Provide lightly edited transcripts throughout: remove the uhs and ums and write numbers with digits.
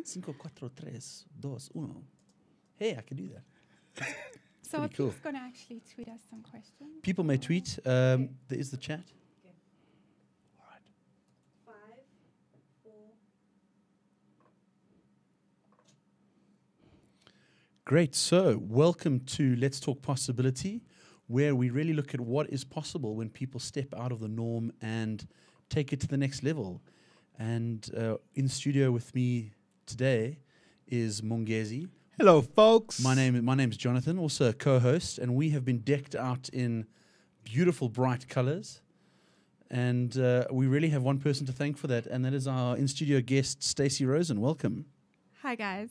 Cinco, cuatro, tres, dos, uno. Hey, I can do that. So pretty cool. people's going to actually tweet us some questions. People may tweet. There is the chat. All right. 5, 4. Great. So, welcome to Let's Talk Possibility, where we really look at what is possible when people step out of the norm and take it to the next level. And in studio with me today is Mongezi. Hello, folks. My name's Jonathan, also a co-host, and we have been decked out in beautiful, bright colors. And we really have one person to thank for that, and that is our in-studio guest, Stacey Rozen. Welcome. Hi, guys.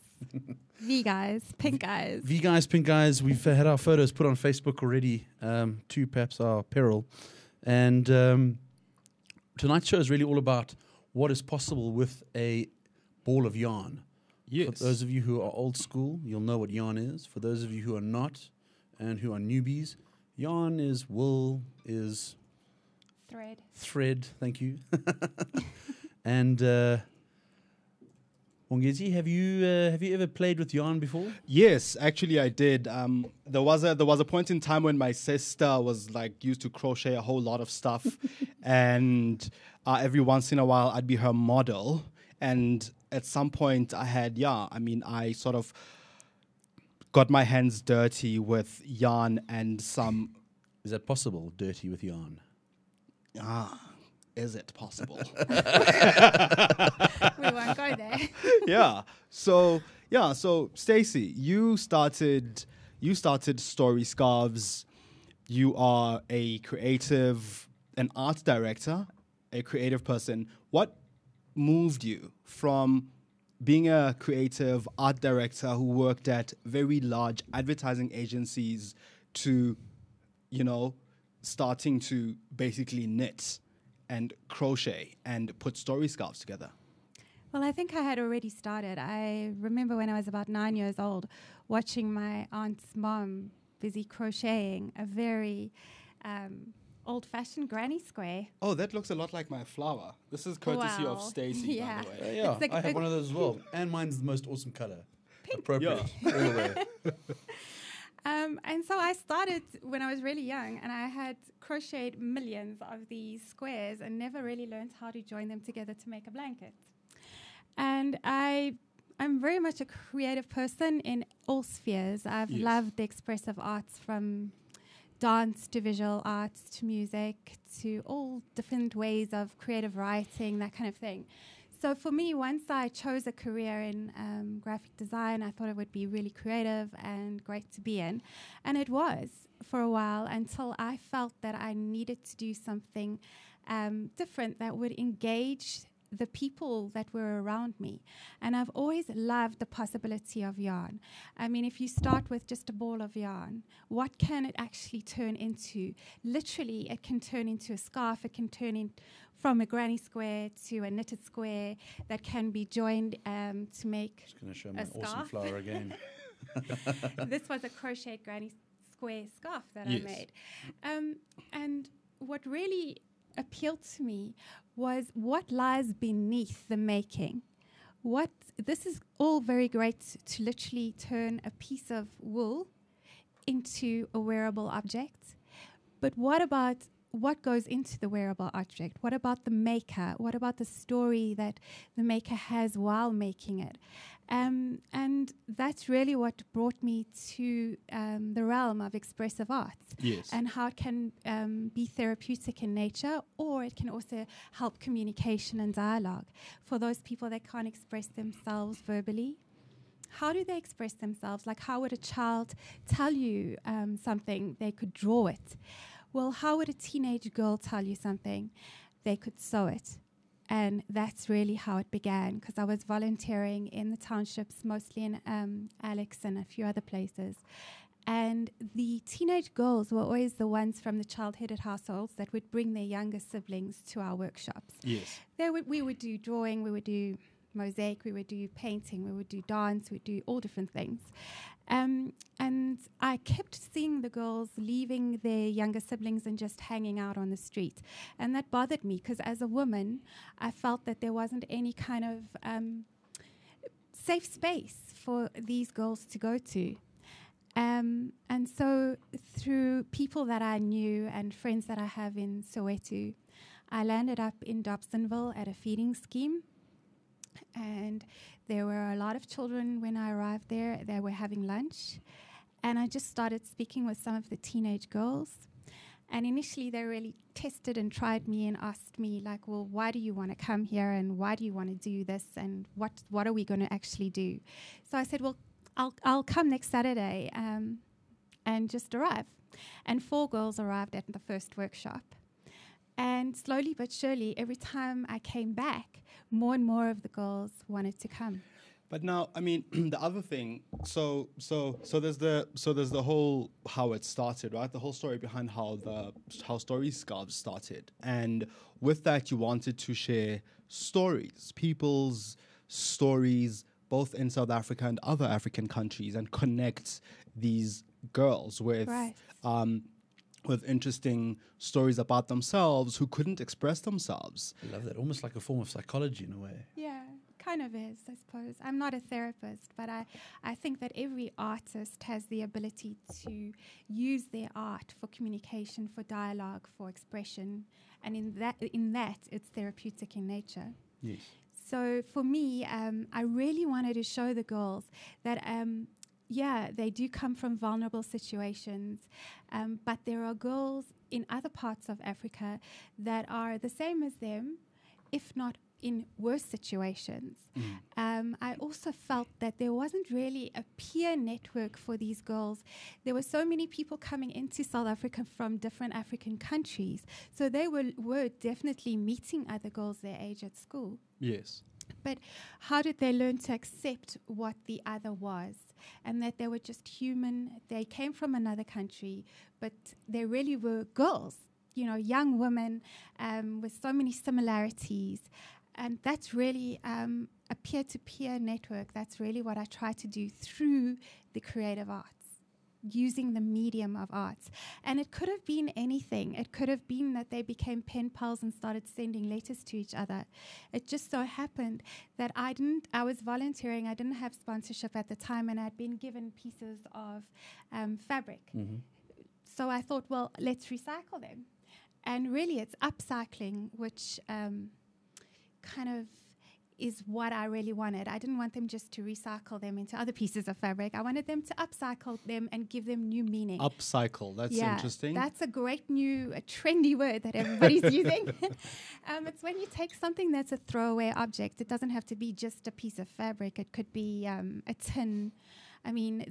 V guys, pink guys. V guys, pink guys. We've had our photos put on Facebook already, to perhaps our peril. And tonight's show is really all about what is possible with a ball of yarn. Yes. For those of you who are old school, you'll know what yarn is. For those of you who are not and who are newbies, yarn is wool, is Thread. Thank you. And Mongezi, have you ever played with yarn before? Yes, actually I did. There was a point in time when my sister was like used to crochet a whole lot of stuff, and every once in a while I'd be her model. And at some point I sort of got my hands dirty with yarn and some. Is that possible? Dirty with yarn? Is it possible? We won't go there. Yeah. So Stacey, you started Story Scarves. You are a creative, an art director, a creative person. What moved you from being a creative art director who worked at very large advertising agencies to, starting to basically knit and crochet and put story scarves together? Well, I think I had already started. I remember when I was about 9 years old, watching my aunt's mom busy crocheting a very old-fashioned granny square. Oh, that looks a lot like my flower. This is courtesy of Wow. Stacey, Yeah. by the way. Yeah, It's like I have a- one of those as well. And mine's the most awesome color. Pink. Appropriate. All the way. And so I started when I was really young, and I had crocheted millions of these squares and never really learned how to join them together to make a blanket. And I'm very much a creative person in all spheres. I've Yes. loved the expressive arts, from dance to visual arts to music to all different ways of creative writing, that kind of thing. So for me, once I chose a career in graphic design, I thought it would be really creative and great to be in. And it was for a while, until I felt that I needed to do something different that would engage the people that were around me. And I've always loved the possibility of yarn. I mean, if you start with just a ball of yarn, what can it actually turn into? Literally, it can turn into a scarf. It can turn in from a granny square to a knitted square that can be joined to make Just going to show a my awesome scarf. flower again. This was a crocheted granny square scarf that Yes. I made. And what really appealed to me was what lies beneath the making. This is all very great to literally turn a piece of wool into a wearable object. But what about what goes into the wearable object? What about the maker? What about the story that the maker has while making it? And that's really what brought me to the realm of expressive arts. Yes. And how it can be therapeutic in nature, or it can also help communication and dialogue. For those people that can't express themselves verbally, how do they express themselves? Like, how would a child tell you something? They could draw it. Well, how would a teenage girl tell you something? They could sew it. And that's really how it began, because I was volunteering in the townships, mostly in Alex and a few other places. And the teenage girls were always the ones from the child-headed households that would bring their younger siblings to our workshops. Yes. We would do drawing, we would do mosaic, we would do painting, we would do dance, we would do all different things. And I kept seeing the girls leaving their younger siblings and just hanging out on the street. And that bothered me, because as a woman, I felt that there wasn't any kind of safe space for these girls to go to. And so through people that I knew and friends that I have in Soweto, I landed up in Dobsonville at a feeding scheme. And there were a lot of children when I arrived there. They were having lunch. And I just started speaking with some of the teenage girls. And initially, they really tested and tried me and asked me, like, well, why do you want to come here? And why do you want to do this? And what are we going to actually do? So I said, well, I'll come next Saturday and just arrive. And 4 girls arrived at the first workshop. And slowly but surely, every time I came back, more and more of the girls wanted to come. But now, I mean, the other thing. So there's the whole how it started, right? The whole story behind how Story Scarves started, and with that, you wanted to share stories, people's stories, both in South Africa and other African countries, and connect these girls with. Right. With interesting stories about themselves who couldn't express themselves. I love that. Almost like a form of psychology in a way. Yeah, kind of is, I suppose. I'm not a therapist, but I think that every artist has the ability to use their art for communication, for dialogue, for expression. And in that, it's therapeutic in nature. Yes. So for me, I really wanted to show the girls that they do come from vulnerable situations, but there are girls in other parts of Africa that are the same as them, if not in worse situations. I also felt that there wasn't really a peer network for these girls. There were so many people coming into South Africa from different African countries, so they were definitely meeting other girls their age at school. Yes. But how did they learn to accept what the other was, and that they were just human? They came from another country, but they really were girls, young women with so many similarities. And that's really a peer-to-peer network. That's really what I try to do through the creative arts, using the medium of arts. And it could have been anything. It could have been that they became pen pals and started sending letters to each other. It just so happened that I was volunteering. I didn't have sponsorship at the time, and I'd been given pieces of fabric. Mm-hmm. So I thought, well, let's recycle them. And really, it's upcycling, which kind of is what I really wanted. I didn't want them just to recycle them into other pieces of fabric. I wanted them to upcycle them and give them new meaning. Upcycle, that's interesting. That's a great new, trendy word that everybody's using. It's when you take something that's a throwaway object. It doesn't have to be just a piece of fabric. It could be a tin. I mean,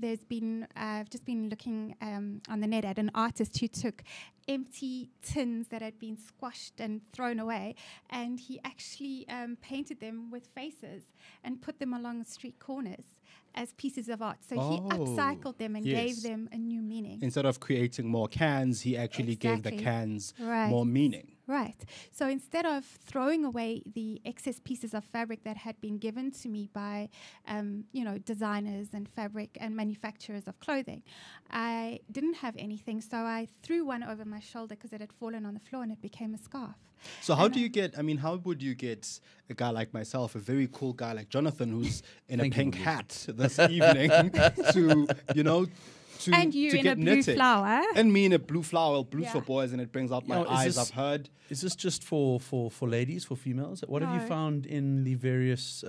I've just been looking on the net at an artist who took empty tins that had been squashed and thrown away, and he actually painted them with faces and put them along street corners as pieces of art. So he upcycled them and gave them a new meaning. Instead of creating more cans, he actually gave the cans more meaning. Right. So instead of throwing away the excess pieces of fabric that had been given to me by, designers and fabric and manufacturers of clothing, I didn't have anything. So I threw one over my shoulder because it had fallen on the floor, and it became a scarf. So how would you get a guy like myself, a very cool guy like Jonathan, who's in a pink hat this evening and you to in get a blue knitting. flower. And me in a blue flower, blues for boys, and it brings out my eyes, I've heard. Is this just for ladies, for females? What have you found in the various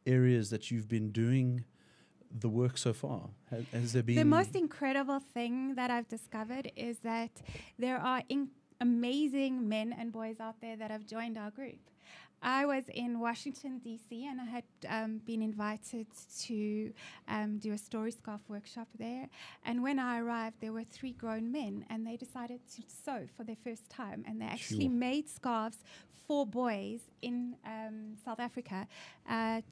areas that you've been doing the work so far? Has there been... The most incredible thing that I've discovered is that there are amazing men and boys out there that have joined our group. I was in Washington, D.C., and I had been invited to do a story scarf workshop there. And when I arrived, there were 3 grown men, and they decided to sew for their first time. And they actually made scarves for boys in South Africa.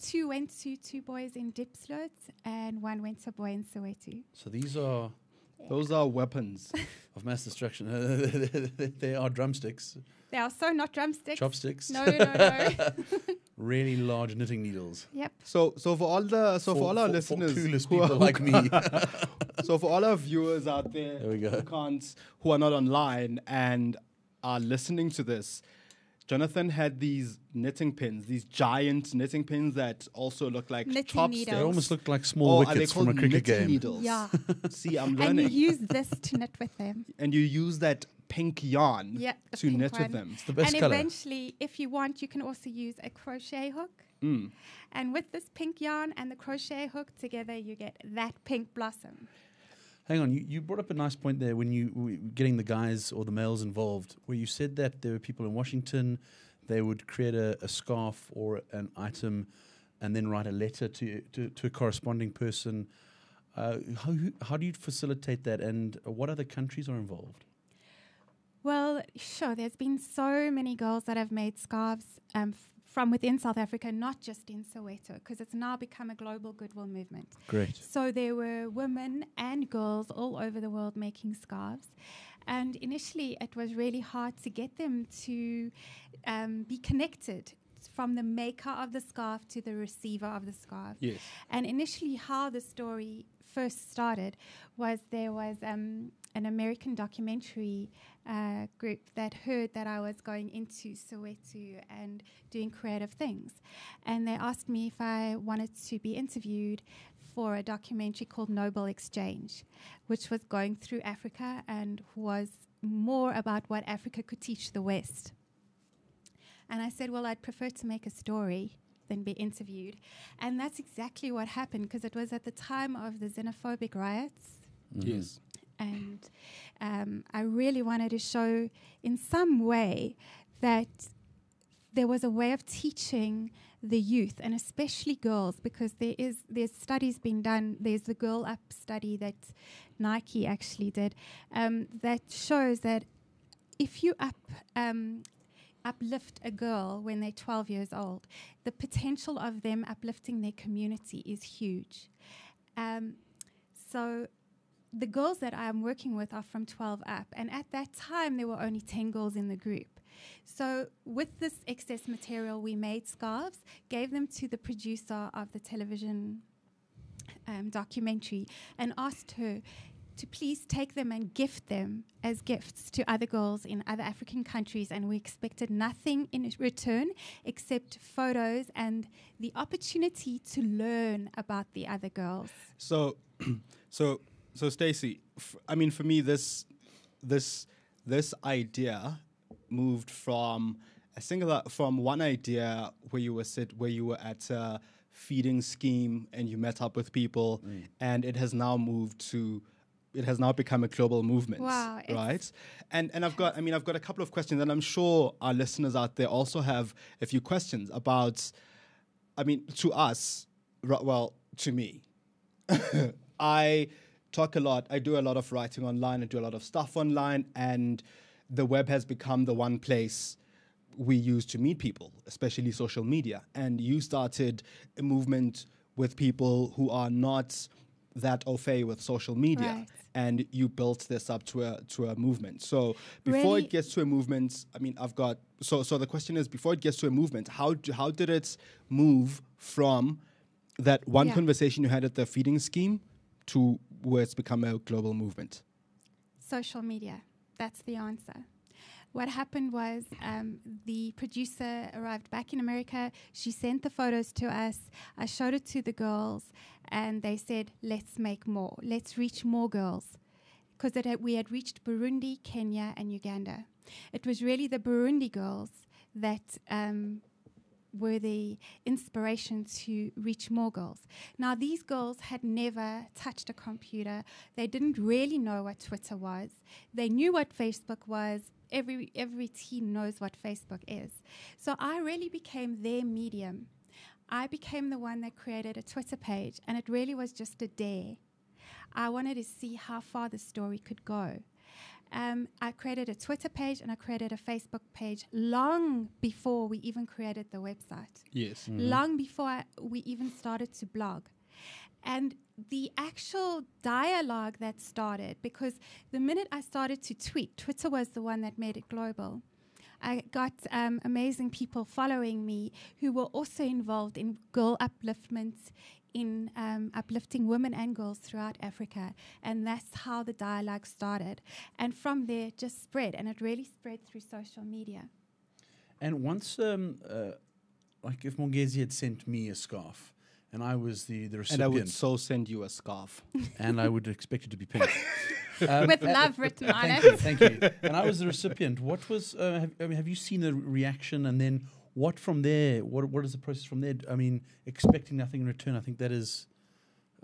2 went to 2 boys in Diepsloot, and 1 went to a boy in Soweto. So these are... Those are weapons of mass destruction. They are drumsticks. They are so not drumsticks. Chopsticks. No. Really large knitting needles. Yep. So for all our listeners, for clueless people like me. So for all our viewers out there, we go. who are not online and are listening to this, Jonathan had these knitting pins, these giant knitting pins that also look like Knitting chopsticks. needles. They almost look like small Oh, are they wickets from a called cricket knitting game. needles? Yeah. See, I'm And you learning. use this to knit with them. And you use that pink yarn Yeah, the to pink knit with one. them. It's the best And color. eventually, if you want, you can also use a crochet hook. And with this pink yarn and the crochet hook together, you get that pink blossom. Hang on, you brought up a nice point there when you were getting the guys or the males involved, where you said that there were people in Washington, they would create a scarf or an item and then write a letter to a corresponding person. How do you facilitate that, and what other countries are involved? Well, sure, there's been so many girls that have made scarves from within South Africa, not just in Soweto, because it's now become a global goodwill movement. Great. So there were women and girls all over the world making scarves. And initially, it was really hard to get them to be connected from the maker of the scarf to the receiver of the scarf. Yes. And initially, how the story first started was there was an American documentary group that heard that I was going into Soweto and doing creative things. And they asked me if I wanted to be interviewed for a documentary called Noble Exchange, which was going through Africa and was more about what Africa could teach the West. And I said, well, I'd prefer to make a story than be interviewed. And that's exactly what happened, because it was at the time of the xenophobic riots. Yes. And I really wanted to show in some way that there was a way of teaching the youth, and especially girls, because there's studies being done. There's the Girl Up study that Nike actually did that shows that if you uplift a girl when they're 12 years old, the potential of them uplifting their community is huge. So the girls that I'm working with are from 12 up, and at that time there were only 10 girls in the group. So with this excess material, we made scarves, gave them to the producer of the television documentary, and asked her to please take them and gift them as gifts to other girls in other African countries. And we expected nothing in return except photos and the opportunity to learn about the other girls. So Stacey, for me, this idea moved from one idea where you were at a feeding scheme and you met up with people, and it has now become a global movement. Wow, right? And I've got a couple of questions, and I'm sure our listeners out there also have a few questions about. To us, to me, I talk a lot. I do a lot of writing online. I do a lot of stuff online, and the web has become the one place we use to meet people, especially social media. And you started a movement with people who are not that au fait with social media, Right. and you built this up to a movement. So before Really? it gets to a movement, so the question is, before it gets to a movement, how did it move from that one Yeah. conversation you had at the feeding scheme to where it's become a global movement? Social media. That's the answer. What happened was the producer arrived back in America. She sent the photos to us. I showed it to the girls, and they said, let's make more. Let's reach more girls. Because we had reached Burundi, Kenya, and Uganda. It was really the Burundi girls that were the inspiration to reach more girls. Now, these girls had never touched a computer. They didn't really know what Twitter was. They knew what Facebook was. Every teen knows what Facebook is. So I really became their medium. I became the one that created a Twitter page, and it really was just a dare. I wanted to see how far the story could go. I created a Twitter page and I created a Facebook page long before we even created the website. Yes. Long before we even started to blog. And the actual dialogue that started, because the minute I started to tweet, Twitter was the one that made it global. I got amazing people following me who were also involved in girl upliftment, in uplifting women and girls throughout Africa. And that's how the dialogue started. And from there, it just spread. And it really spread through social media. And once, like if Mongezi had sent me a scarf and I was the And I recipient, would so send you a scarf. and I would expect it to be pink. With love written on Thank it. you, thank you. And I was the recipient. What was, have you seen the reaction? And then what from there? What is the process from there? I mean, expecting nothing in return, I think that is,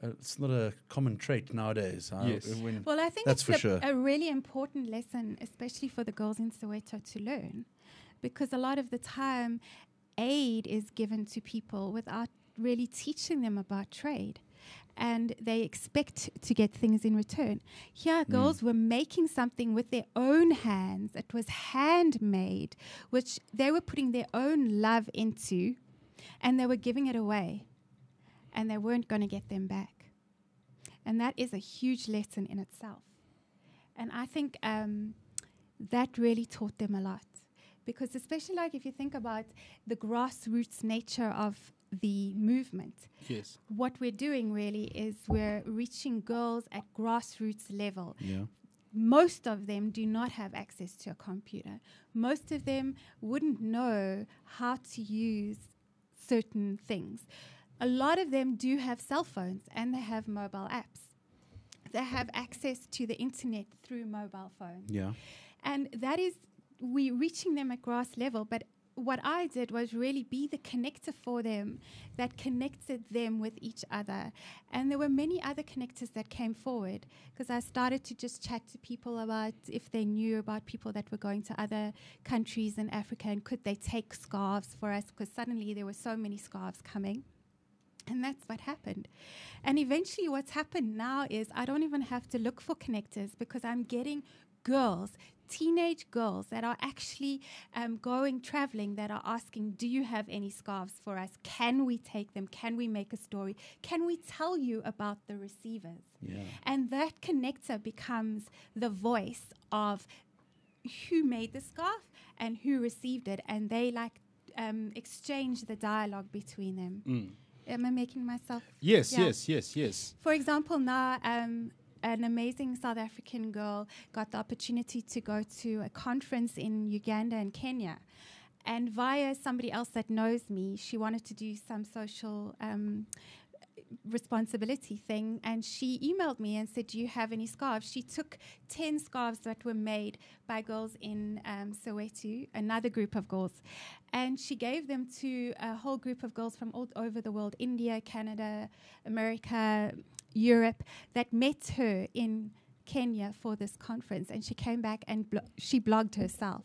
it's not a common trait nowadays. Yes. Well, I think That's it's for sure. a really important lesson, especially for the girls in Soweto to learn, because a lot of the time aid is given to people without really teaching them about trade. And they expect to get things in return. Here, girls were making something with their own hands. It was handmade, which they were putting their own love into, and they were giving it away. And they weren't going to get them back. And that is a huge lesson in itself. And I think that really taught them a lot. Because especially like if you think about the grassroots nature of the movement, Yes. what we're doing really is we're reaching girls at grassroots level. Yeah. Most of them do not have access to a computer. Most of them wouldn't know how to use certain things. A lot of them do have cell phones and they have mobile apps. They have access to the internet through mobile phones. Yeah. And that is, we're reaching them at grass level. But what I did was really be the connector for them that connected them with each other. And there were many other connectors that came forward because I started to just chat to people about if they knew about people that were going to other countries in Africa and could they take scarves for us, because suddenly there were so many scarves coming. And that's what happened. And eventually what's happened now is I don't even have to look for connectors because I'm getting girls, teenage girls that are actually traveling, that are asking, do you have any scarves for us? Can we take them? Can we make a story? Can we tell you about the receivers? Yeah. And that connector becomes the voice of who made the scarf and who received it. And they exchange the dialogue between them. Am I making myself? Yes, Yeah. yes. For example, now an amazing South African girl got the opportunity to go to a conference in Uganda and Kenya. And via somebody else that knows me, she wanted to do some social responsibility thing. And she emailed me and said, do you have any scarves? She took 10 scarves that were made by girls in Soweto, another group of girls. And she gave them to a whole group of girls from all over the world, India, Canada, America, Europe, that met her in Kenya for this conference. And she came back and she blogged herself.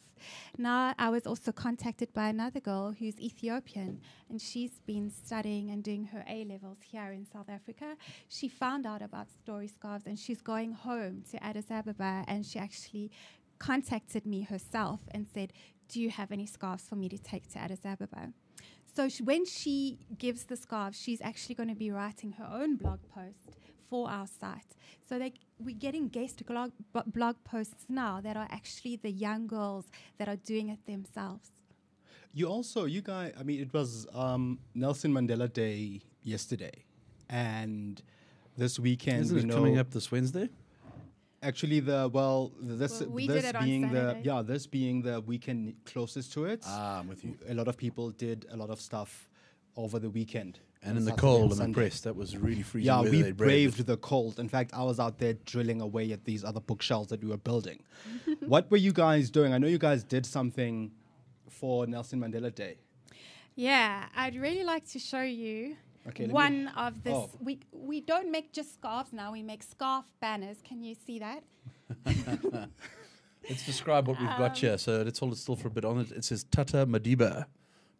Now, I was also contacted by another girl who's Ethiopian, and she's been studying and doing her A-levels here in South Africa. She found out about Story Scarves, and she's going home to Addis Ababa, and she actually contacted me herself and said, do you have any scarves for me to take to Addis Ababa? So when she gives the scarves, she's actually going to be writing her own blog post for our site. So we're getting guest blog posts now that are actually the young girls that are doing it themselves. You guys, I mean, it was Nelson Mandela Day yesterday. And this weekend, Isn't it coming up this Wednesday? Actually, we did it on Saturday. This being the weekend closest to it. I'm with you. A lot of people did a lot of stuff over the weekend. And in the Saturday cold, and I'm Sunday. impressed. That was really freezing. Yeah, weather. we They braved the cold. In fact, I was out there drilling away at these other bookshelves that we were building. What were you guys doing? I know you guys did something for Nelson Mandela Day. Yeah, I'd really like to show you one of this. Oh. We don't make just scarves now. We make scarf banners. Can you see that? Let's describe what we've got here. So let's hold it still for a bit on it. It says Tata Madiba.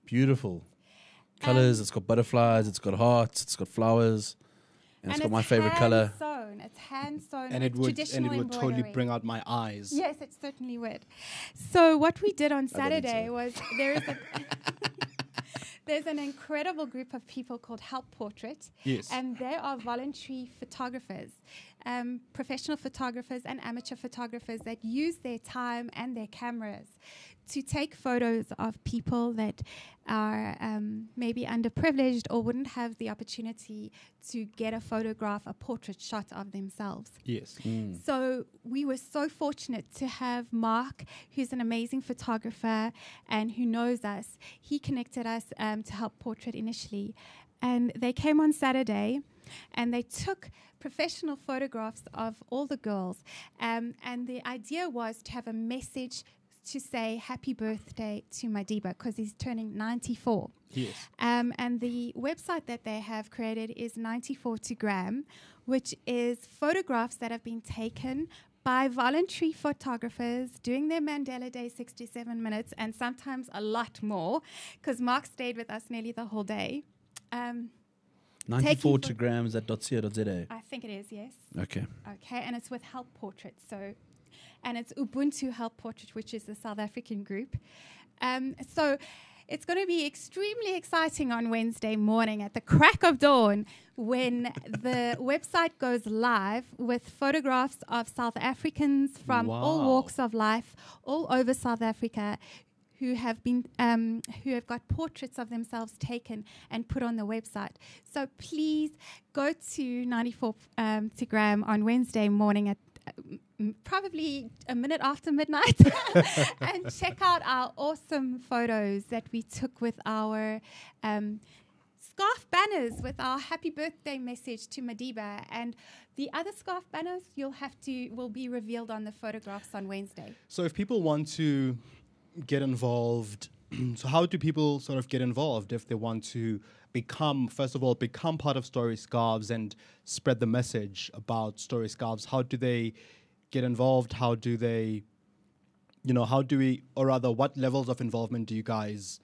Beautiful. Colors. It's got butterflies. It's got hearts. It's got flowers. And it's got my favorite color. It's hand sewn. And it would totally bring out my eyes. Yes, it certainly would. So what we did on I don't think Saturday so. was there's an incredible group of people called Help Portrait. Yes. And they are voluntary photographers, professional photographers and amateur photographers that use their time and their cameras to take photos of people that are maybe underprivileged or wouldn't have the opportunity to get a photograph, a portrait shot of themselves. Yes. So we were so fortunate to have Mark, who's an amazing photographer and who knows us. He connected us to help portrait initially. And they came on Saturday and they took professional photographs of all the girls. And the idea was to have a message to say happy birthday to Madiba because he's turning 94. Yes. And the website that they have created is 94 to Gram, which is photographs that have been taken by voluntary photographers doing their Mandela Day 67 minutes and sometimes a lot more because Mark stayed with us nearly the whole day. 94 to grams at .co.za. I think it is, yes. Okay. Okay, and it's with Help Portraits. And it's Ubuntu Help Portrait, which is a South African group. So it's going to be extremely exciting on Wednesday morning at the crack of dawn when the website goes live with photographs of South Africans from all walks of life, all over South Africa, who have got portraits of themselves taken and put on the website. So please go to 94 to Gram on Wednesday morning at probably a minute after midnight and check out our awesome photos that we took with our scarf banners with our happy birthday message to Madiba, and the other scarf banners will be revealed on the photographs on Wednesday. So if people want to get involved, so how do people sort of get involved if they want to become part of Story Scarves and spread the message about Story Scarves? How do they get involved? What levels of involvement do you guys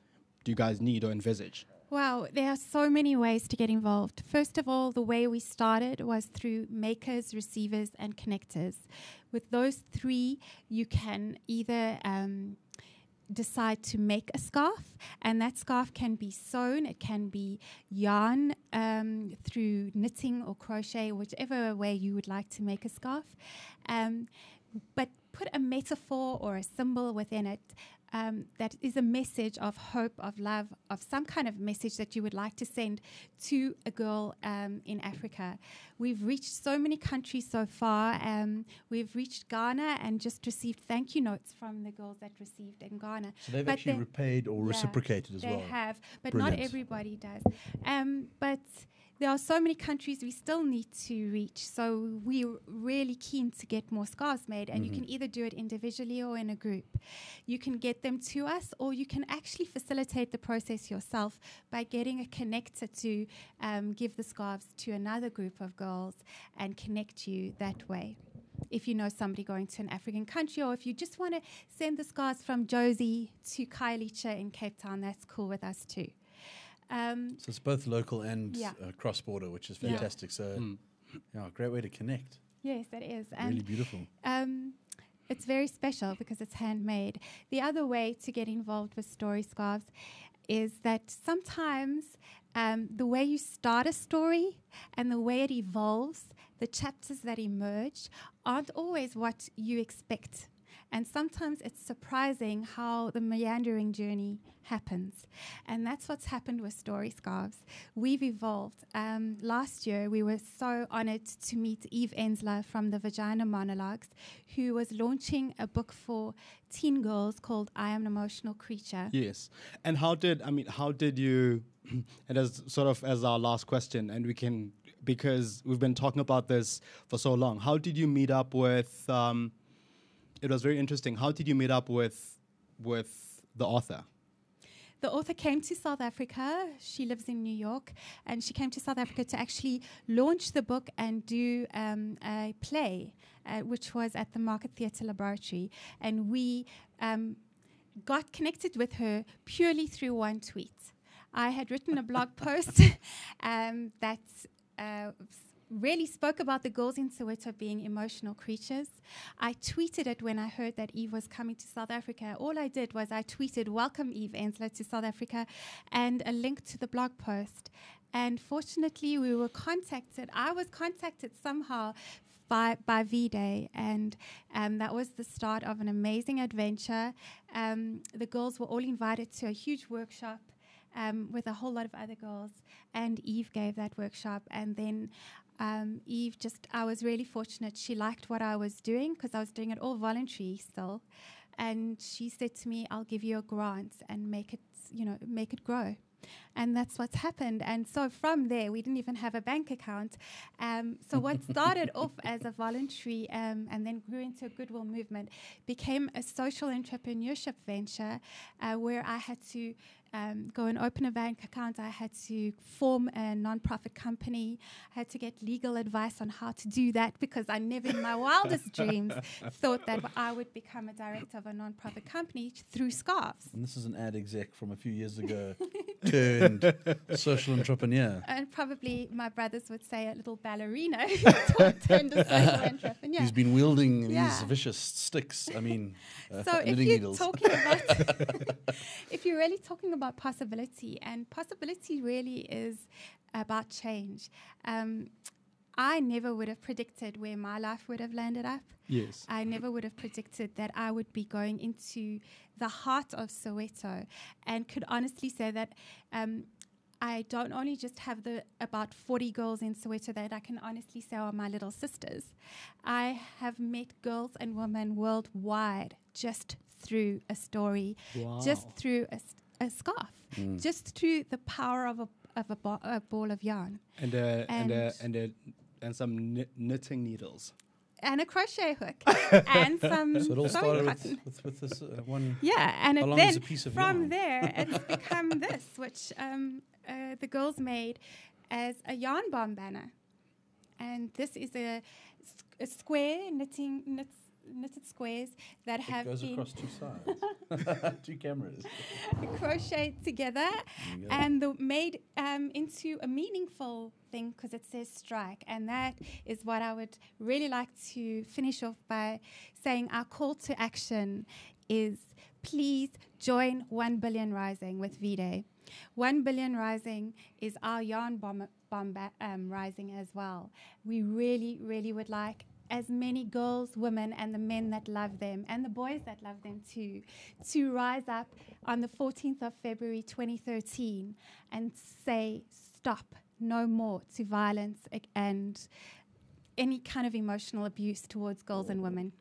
need or envisage? Wow, there are so many ways to get involved. First of all, the way we started was through makers, receivers, and connectors. With those three, you can either decide to make a scarf, and that scarf can be sewn, it can be yarn through knitting or crochet, whichever way you would like to make a scarf. But put a metaphor or a symbol within it that is a message of hope, of love, of some kind of message that you would like to send to a girl in Africa. We've reached so many countries so far. We've reached Ghana and just received thank you notes from the girls that received in Ghana. So they've actually repaid or reciprocated as well. They have, but Brilliant. not everybody does. But there are so many countries we still need to reach, so we're really keen to get more scarves made, and you can either do it individually or in a group. You can get them to us, or you can actually facilitate the process yourself by getting a connector to give the scarves to another group of girls and connect you that way. If you know somebody going to an African country, or if you just want to send the scarves from Josie to Kailicha in Cape Town, that's cool with us too. So it's both local and cross-border, which is fantastic. So, great way to connect. Yes, it is. Really beautiful. It's very special because it's handmade. The other way to get involved with Story Scarves is that sometimes the way you start a story and the way it evolves, the chapters that emerge, aren't always what you expect. And sometimes it's surprising how the meandering journey happens. And that's what's happened with Story Scarves. We've evolved. Last year, we were so honored to meet Eve Ensler from the Vagina Monologues, who was launching a book for teen girls called I Am an Emotional Creature. Yes. And how did you, and as our last question, and we can, because we've been talking about this for so long, how did you meet up with... it was very interesting. How did you meet up with the author? The author came to South Africa. She lives in New York, and she came to South Africa to actually launch the book and do a play, which was at the Market Theatre Laboratory. And we got connected with her purely through one tweet. I had written a blog post that really spoke about the girls in Soweto being emotional creatures. I tweeted it when I heard that Eve was coming to South Africa. All I did was I tweeted, "Welcome Eve Ensler to South Africa," and a link to the blog post. And fortunately, I was contacted somehow by V-Day, and that was the start of an amazing adventure. The girls were all invited to a huge workshop with a whole lot of other girls, and Eve gave that workshop. And then Eve I was really fortunate. She liked what I was doing because I was doing it all voluntary still, and she said to me, "I'll give you a grant and make it grow." And that's what's happened. And so from there, we didn't even have a bank account. So what started off as a voluntary and then grew into a goodwill movement became a social entrepreneurship venture where I had to go and open a bank account. I had to form a non-profit company. I had to get legal advice on how to do that because I never in my wildest dreams thought that I would become a director of a non-profit company through scarves. And this is an ad exec from a few years ago turned social entrepreneur. And probably my brothers would say a little ballerina turned a social entrepreneur. Who's been wielding these vicious sticks. I mean, so if knitting you're needles. talking about, if you're really talking about possibility, and possibility really is about change. I never would have predicted where my life would have landed up. Yes. I never would have predicted that I would be going into the heart of Soweto, and could honestly say that I don't only just have about 40 girls in Soweto that I can honestly say are my little sisters. I have met girls and women worldwide just through a story, just through a scarf, just through the power of a ball of yarn. And some knitting needles. And a crochet hook. And some So it all sewing started cotton. with this one. Yeah, and How it long is then a piece of from yarn? there it's become this, which the girls made as a yarn bomb banner. And this is a square knitted squares that have It goes been across two sides, two cameras. crocheted together and made into a meaningful thing because it says strike. And that is what I would really like to finish off by saying. Our call to action is please join 1 Billion Rising with V-Day. 1 Billion Rising is our yarn bomb rising as well. We really, really would like as many girls, women, and the men that love them, and the boys that love them too, to rise up on the 14th of February 2013 and say stop, no more to violence and any kind of emotional abuse towards girls and women.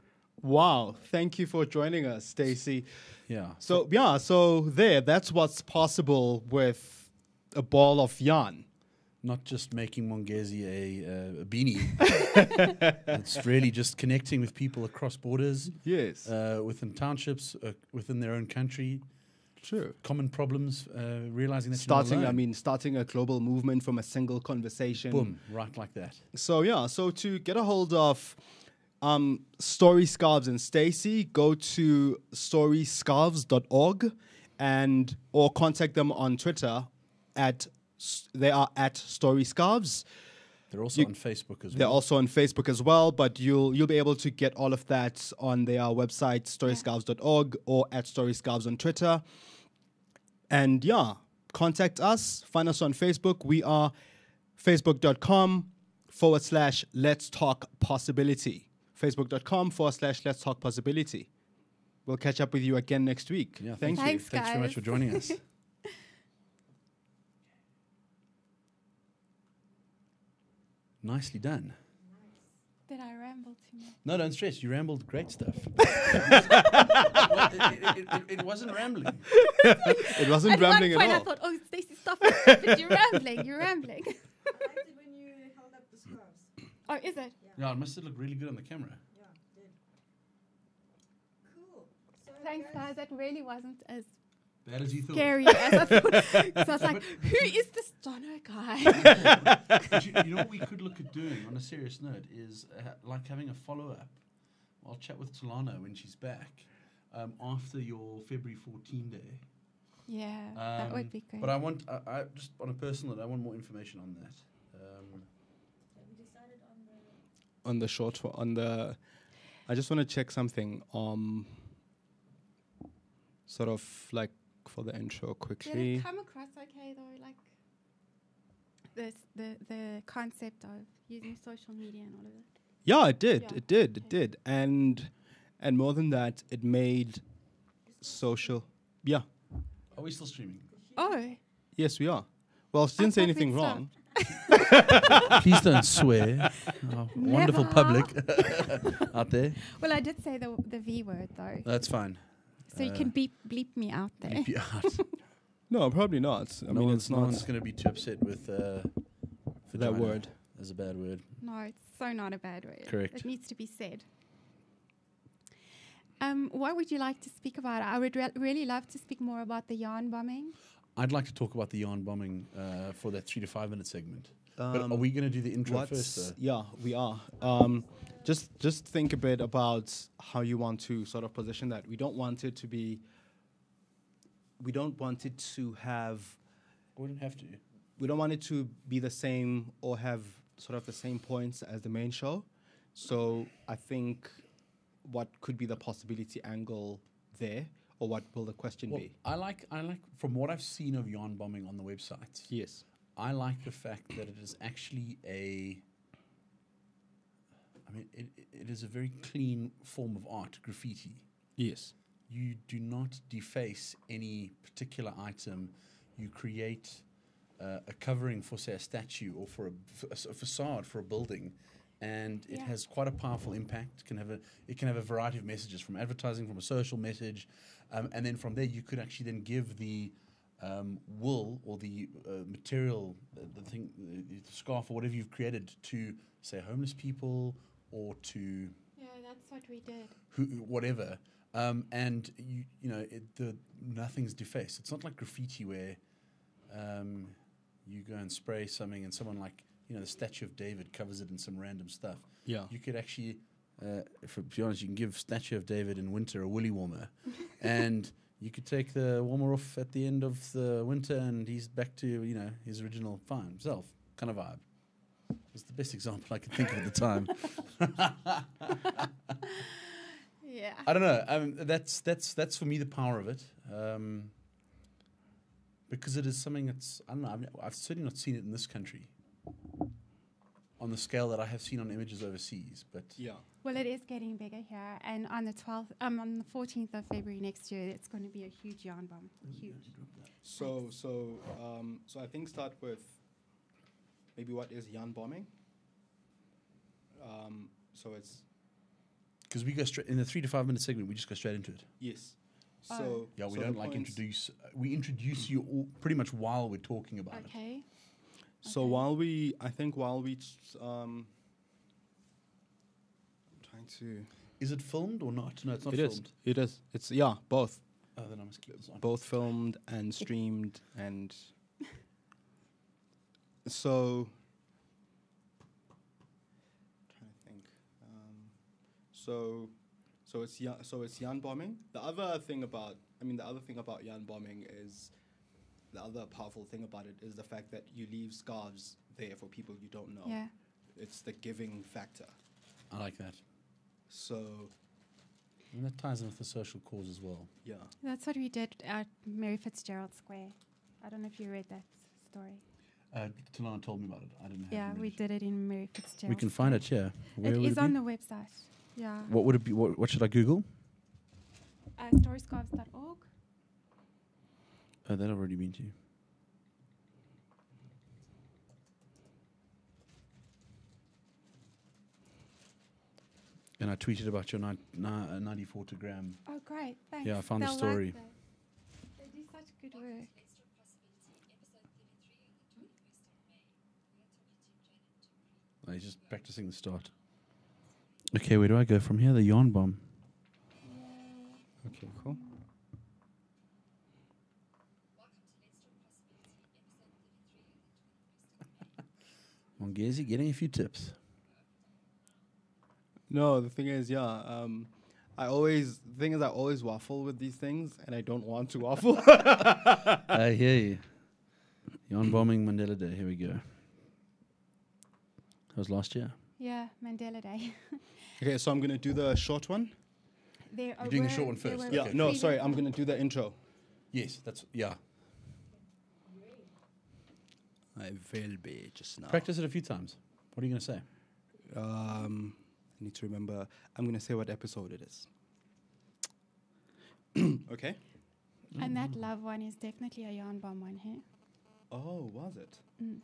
Wow. Thank you for joining us, Stacey. Yeah. So that's what's possible with a ball of yarn. Not just making Mongezi a beanie. It's really just connecting with people across borders. Yes. Within townships, within their own country. True. Common problems, realizing that starting a global movement from a single conversation. Boom, right like that. So to get a hold of Story Scarves and Stacey, go to storyscarves.org or contact them on Twitter they are at Story Scarves. They're also on Facebook as well. They're also on Facebook as well, but you'll be able to get all of that on their website, storyscarves.org, or at Story Scarves on Twitter. And contact us. Find us on Facebook. We are facebook.com/Let's Talk Possibility. Facebook.com/Let's Talk Possibility. We'll catch up with you again next week. Yeah, Thank you. Thanks, Thanks very much for joining us. Nicely done. Did I ramble too much? No, don't stress. You rambled great stuff. It wasn't rambling. It wasn't rambling at one point at I all. thought, Stacey, stop it. You're rambling. I liked it when you held up the scarves. Oh, is it? Yeah, it must have looked really good on the camera. Yeah, it did. Cool. So Thanks, guys. That really wasn't as Bad as you thought. scary as I thought. So I was like, who is this Jono guy? But you know what we could look at doing, on a serious note, is like having a follow-up. I'll chat with Talana when she's back after your February 14 day. Yeah, that would be great. But I just on a personal note, I want more information on that. we decided On the short I just want to check something sort of like for the intro Did quickly. it come across okay though? Like the concept of using social media and all of that? Yeah, it did. Yeah. It did. It did. And more than that, it made social. Yeah. Are we still streaming? Oh, Yes, we are. Well, she didn't say thought we'd anything stopped. wrong. Please don't swear. Oh, wonderful Never. public out there. well, I did say the V word though, That's fine. so you can bleep me out there. Bleep you out. No, probably not. I mean, it's no not one's going to be too upset with that vagina word. as a bad word. No, it's so not a bad word. Correct. It needs to be said. What would you like to speak about? I would really love to speak more about the yarn bombing. I'd like to talk about the yarn bombing for that 3 to 5 minute segment. But are we going to do the intro first? Though? Yeah, we are. Just think a bit about how you want to sort of position that. We don't want it to be. We don't want it to have. We don't have to. We don't want it to be the same or have sort of the same points as the main show. So I think what could be the possibility angle there, or what will the question Well, be? I like from what I've seen of yarn bombing on the website. Yes. I like the fact that it is actually it is a very clean form of art, graffiti. Yes. You do not deface any particular item. You create a covering for, say, a statue or for a facade for a building, and it Yeah. has quite a powerful impact. It can have a variety of messages, from advertising, from a social message, and then from there you could actually then give the wool or the material, the thing, the scarf or whatever you've created to, say, homeless people or to Yeah, that's what we did. whatever. And nothing's defaced. It's not like graffiti where you go and spray something and someone the Statue of David covers it in some random stuff. Yeah. You could actually, to be honest, you can give Statue of David in winter a woolly warmer, and you could take the warmer off at the end of the winter, and he's back to his original fine self kind of vibe. It's the best example I could think of at the time. Yeah. I don't know. That's for me the power of it, because it is something that's, I don't know. I've certainly not seen it in this country on the scale that I have seen on images overseas. But Yeah. Well, it is getting bigger here, and on the 14th of February next year, it's going to be a huge yarn bomb. Huge. So I think start with maybe what is yarn bombing. So it's because we go straight in the 3 to 5 minute segment, we just go straight into it. yes. Oh. So Yeah, we so don't the like points- introduce. We introduce you all pretty much while we're talking about it. Okay. So Okay. while we I'm trying to. Is it filmed or not? No, it's not It is. filmed. It is. It's both. Oh, then I must keep this on. Both filmed and streamed and so trying to think. So it's yarn bombing. The other thing about yarn bombing is the other powerful thing about it is the fact that you leave scarves there for people you don't know. Yeah. It's the giving factor. I like that. So And that ties in with the social cause as well. yeah. That's what we did at Mary Fitzgerald Square. I don't know if you read that story. Talana told me about it. I didn't have Yeah, it. we did it in Mary Fitzgerald. We can find it here. Where It would is it on be? the website. Yeah. What would it be? What should I Google? Storyscarves.org. Oh, that already been to you. And I tweeted about your 94 to gram. Oh, great. Thanks. Yeah, I found the They'll like story. that. They do such good work. Oh, he's just practicing the start. Okay, where do I go from here? The yarn bomb. Okay, cool. Mongezi getting a few tips. No, the thing is, I always waffle with these things, and I don't want to waffle. I hear you. Yarn bombing Mandela Day. Here we go. That was last year. Yeah, Mandela Day. Okay, so I'm gonna do the short one. You're doing the short one first, Yeah, Okay. no, sorry, I'm gonna do the intro. Yes, that's yeah. I will be just now. Practice it a few times. What are you going to say? I need to remember. I'm going to say what episode it is. Okay. And that love one is definitely a yarn bomb one, hey? Oh, was it? Mm.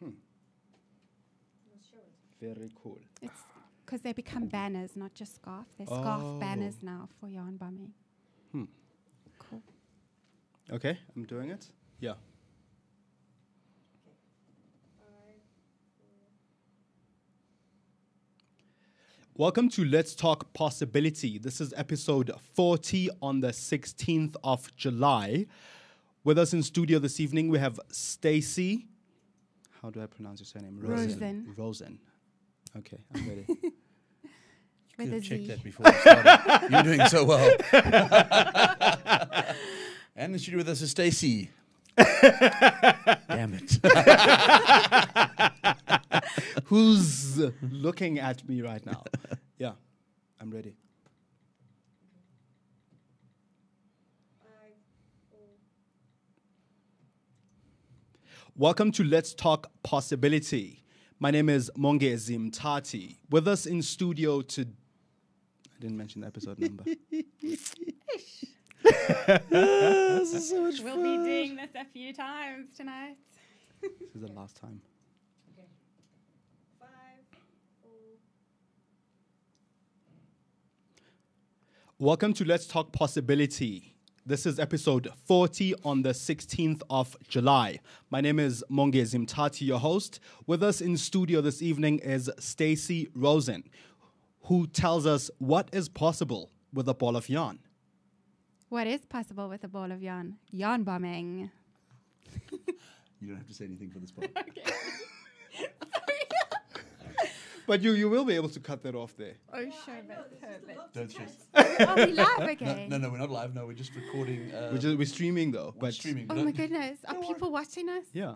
Let's show it. Very cool. It's because they become banners, not just scarf. They're scarf banners now for yarn bombing. Hmm. Cool. Okay, I'm doing it. Yeah. 5, 4. Welcome to Let's Talk Possibility. This is episode 40 on the 16th of July. With us in studio this evening, we have Stacey. How do I pronounce your surname? Rozen. Rozen. Okay, I'm ready. With Could a have checked Z. that before we started. You're doing so well. And in the studio with us is Stacey. Damn it. Who's looking at me right now? Yeah, I'm ready. 5, 4. Welcome to Let's Talk Possibility. My name is Mongezi Mtati. With us in studio to... I didn't mention the episode number. This is so much We'll be doing this a few times tonight. This is the last time. Okay. 5, 4. Welcome to Let's Talk Possibility. This is episode 40 on the 16th of July. My name is Mongezi Mtati, your host. With us in studio this evening is Stacey Rozen, who tells us what is possible with a ball of yarn. What is possible with a ball of yarn? Yarn bombing. You don't have to say anything for this part. But you will be able to cut that off there. Oh, sure, but Don't stress. Oh, we live again. No, we're not live. No, we're just recording. We're streaming though. we're But streaming. Oh No, my goodness. Are people watching us? yeah.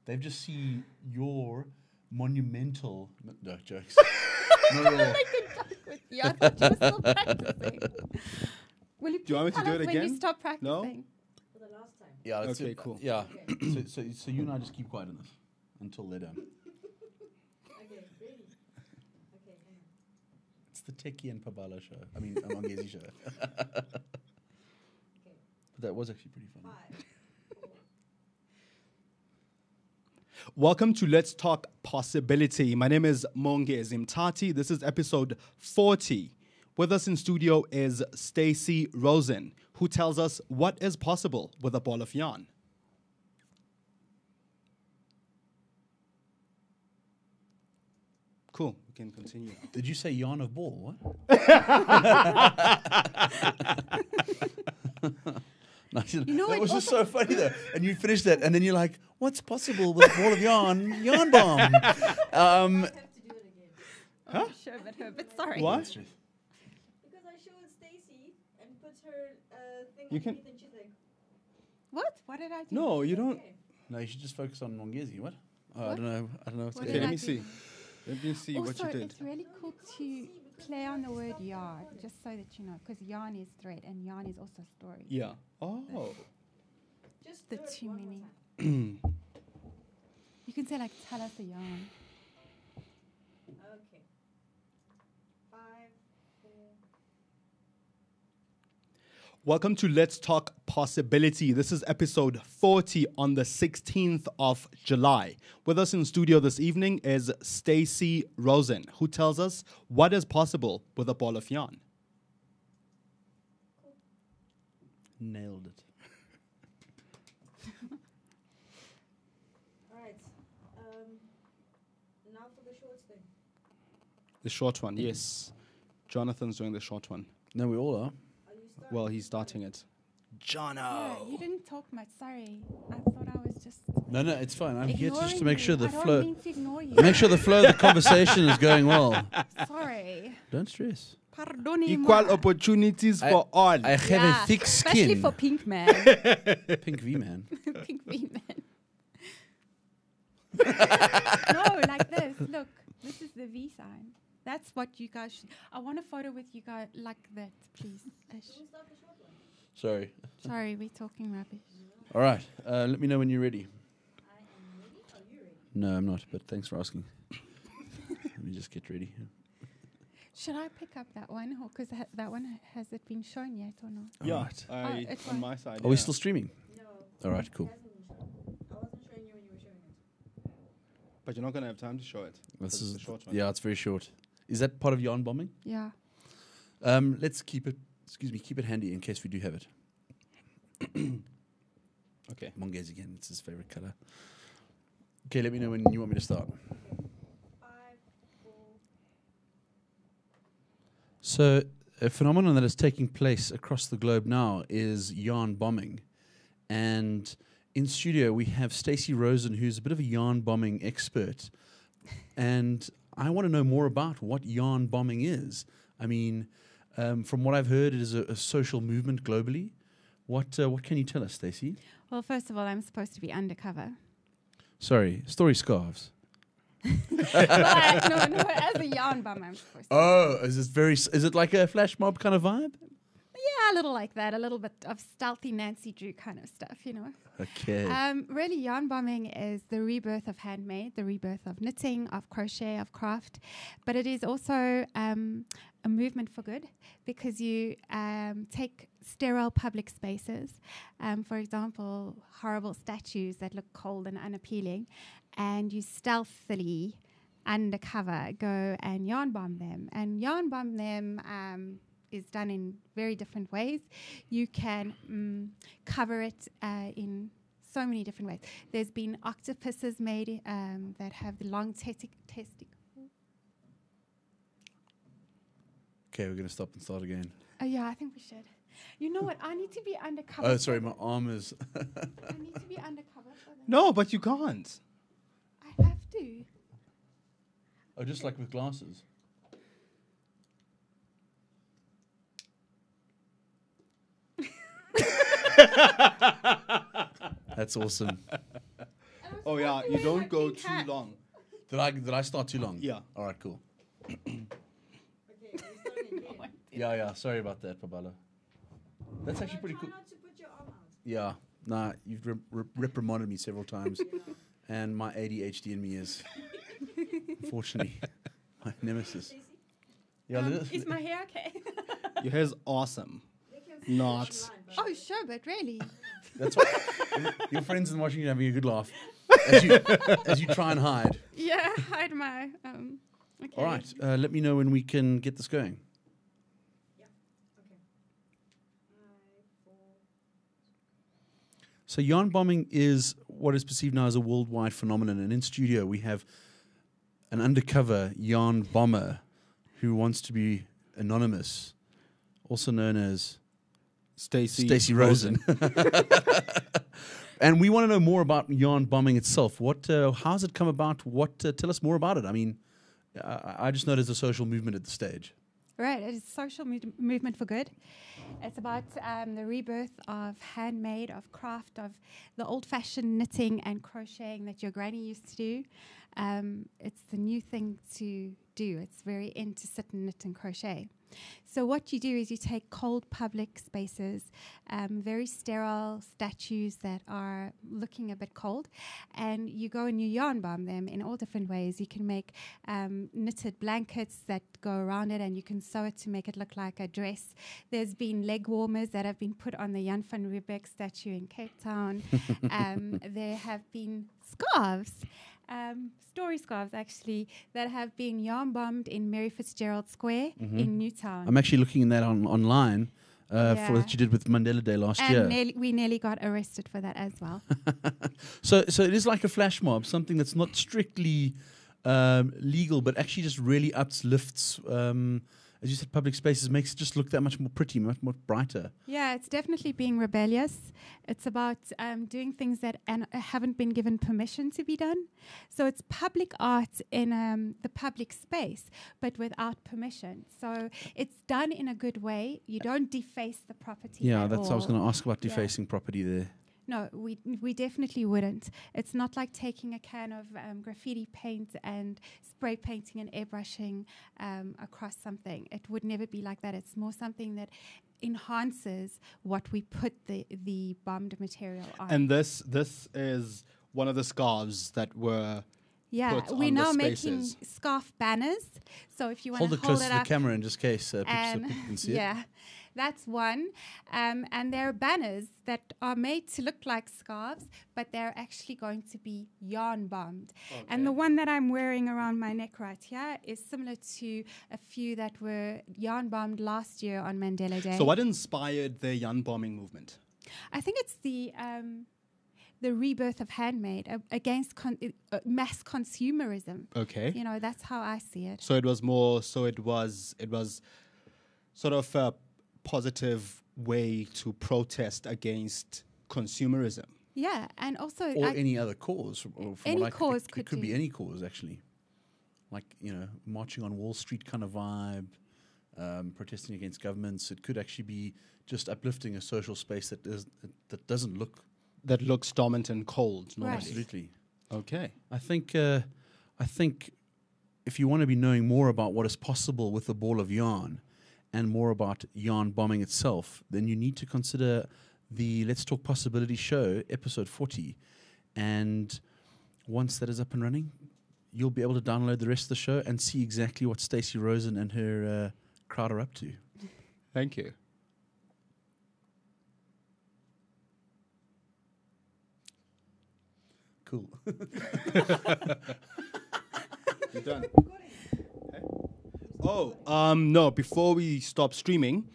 They've just seen your monumental... No, jokes. Not at all. Yeah, I thought you were still practicing. Will you Do you want me please to tell do it us when you again? stop practicing? No? For the last time. Yeah, that's Okay, it. cool. Yeah. So you and I just keep quiet on this until they're done. Okay, ready? Okay, hang on. It's the Teki and Pabala show. I mean, Amangezi show. But Okay. that was actually pretty funny. 5, 4. Welcome to Let's Talk Possibility. My name is Mongezi Mtati. This is episode 40. With us in studio is Stacey Rozen, who tells us what is possible with a ball of yarn. Cool, we can continue. Did you say yarn of ball? What? No, know that what was just also- so funny though. And you finished that, and then you're like, "What's possible with a ball of yarn? Yarn bomb." I have to do it again. Oh, sure, but sorry. What? Because I showed Stacey and put her thing You can- underneath and she's like, What? What did I do? No, you don't. okay. No, you should just focus on Mongezi. What? Oh, I What? don't know. I don't know what's What going did Okay, on. let I me do? see. Let me see Also, what you did. it's really cool to play on the word yarn, just so that you know, because yarn is thread and yarn is also story. Yeah. Oh. Just The do it two one more meaning. time. You can say like, tell us a yarn. Okay. 5, 4. Welcome to Let's Talk Possibility. This is episode 40 on the 16th of July. With us in studio this evening is Stacey Rozen, who tells us what is possible with a ball of yarn. Nailed it. All right. Now for the shorts thing. The short one, yes. Jonathan's doing the short one. No, we all are. Are you starting? Well, he's starting it. Jono! Yeah, you didn't talk much. Sorry. I thought I was just No, it's fine. I'm here to just to ignoring make sure you. the I don't flow, mean to ignore you. make sure the flow of the conversation is going well. Sorry. Don't stress. Pardonnez-moi. Equal opportunities for all. I have Yeah, a thick especially skin. for Pink Man. Pink V man. Pink V Man. No, like this. Look, this is the V sign. That's what you guys should. I want a photo with you guys like that, please. Ish. We'll start the short one. Sorry. Sorry, we're talking rubbish. All right. Let me know when you're ready. I am ready. Are you ready? No, I'm not, but thanks for asking. Let me just get ready. Should I pick up that one? Because that one, has it been shown yet or not? Yeah, Alright. it's on fine. my side. Are we still streaming? No. All right, cool. It hasn't been shown. I wasn't showing you when you were showing it. But you're not gonna have time to show it. This It's is a short one. yeah, it's very short. Is that part of yarn bombing? Yeah. Let's keep it. Excuse me, keep it handy in case we do have it. Okay. Mongaze again. It's his favorite color. Okay, let me know when you want me to start. 5, 4. So, a phenomenon that is taking place across the globe now is yarn bombing. And in studio, we have Stacey Rozen, who's a bit of a yarn bombing expert. And I want to know more about what yarn bombing is. I mean, from what I've heard, it is a social movement globally. What can you tell us, Stacey? Well, first of all, I'm supposed to be undercover. Sorry, Story Scarves. No, as a yarn bomber, I'm supposed to. Oh, is it like a flash mob kind of vibe? Yeah, a little like that, a little bit of stealthy Nancy Drew kind of stuff, you know. Okay. Really, yarn bombing is the rebirth of handmade, the rebirth of knitting, of crochet, of craft. But it is also a movement for good because you take sterile public spaces, for example, horrible statues that look cold and unappealing, and you stealthily, undercover, go and yarn bomb them. And yarn bomb them is done in very different ways. You can cover it in so many different ways. There's been octopuses made that have the long testicles. Okay, we're going to stop and start again. Oh, yeah, I think we should. You know what? I need to be undercover. Oh, sorry, my arm is... I need to be undercover for them. No, but you can't. I have to. Oh, just like with glasses. That's awesome. Oh yeah, you don't go too long. Did I start too long? Yeah. All right, cool. Okay, we start again. Yeah. Sorry about that, Pabala. That's actually pretty cool. Try not to put your arm out. Yeah. Nah, you've reprimanded me several times, and my ADHD in me is, fortunately, my nemesis. Stacey, Yeah. Is my hair okay? Your hair's awesome. they can see Not. it online, but Oh, sure, but really. That's what your friends in Washington having a good laugh as you try and hide. Yeah, hide my. Okay. All right, let me know when we can get this going. okay. 5, 4. So yarn bombing is what is perceived now as a worldwide phenomenon, and in studio we have an undercover yarn bomber who wants to be anonymous, also known as Stacey Rozen. And we want to know more about yarn bombing itself. How has it come about? Tell us more about it. I mean, I just know there's a social movement at the stage. Right, it is social movement for good. It's about the rebirth of handmade, of craft, of the old-fashioned knitting and crocheting that your granny used to do. It's the new thing to do. It's very in to sit and knit and crochet. So what you do is you take cold public spaces, very sterile statues that are looking a bit cold, and you go and you yarn bomb them in all different ways. You can make knitted blankets that go around it, and you can sew it to make it look like a dress. There's been leg warmers that have been put on the Jan van Riebeeck statue in Cape Town. There have been scarves. Story scarves, actually, that have been yarn bombed in Mary Fitzgerald Square in Newtown. I'm actually looking at that online for what you did with Mandela Day last year. And we nearly got arrested for that as well. So it is like a flash mob, something that's not strictly legal, but actually just really uplifts, as you said, public spaces, makes it just look that much more pretty, much more brighter. Yeah, it's definitely being rebellious. It's about doing things that haven't been given permission to be done. So it's public art in the public space, but without permission. So it's done in a good way. You don't deface the property. Yeah, at that's what I was all. going to ask about Yeah. defacing property there. No, we definitely wouldn't. It's not like taking a can of graffiti paint and spray painting and airbrushing across something. It would never be like that. It's more something that enhances what we put the bombed material on. And this is one of the scarves that were Yeah, put we're on the now spaces. making scarf banners. So if you want Hold to it close hold to it the up, camera in just case people can see it. yeah, that's one. And there are banners that are made to look like scarves, but they're actually going to be yarn bombed. And the one that I'm wearing around my neck right here is similar to a few that were yarn bombed last year on Mandela Day. So what inspired the yarn bombing movement? I think it's the rebirth of handmade against mass consumerism. Okay. You know, that's how I see it. So it was more. So it was sort of a positive way to protest against consumerism. Yeah, and also Or any other cause. Or from Any what cause it could could be do. any cause, actually. Like, marching on Wall Street kind of vibe, protesting against governments. It could actually be just uplifting a social space that doesn't look... That looks dormant and cold. Right. Normally. Absolutely. Okay. I think if you want to be knowing more about what is possible with a ball of yarn and more about yarn bombing itself, then you need to consider the Let's Talk Possibility show, episode 40. And once that is up and running, you'll be able to download the rest of the show and see exactly what Stacey Rozen and her crowd are up to. Thank you. Cool. You're done. Oh, no. Before we stop streaming, Can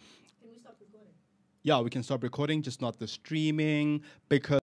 we stop recording? yeah, we can stop recording, just not the streaming, because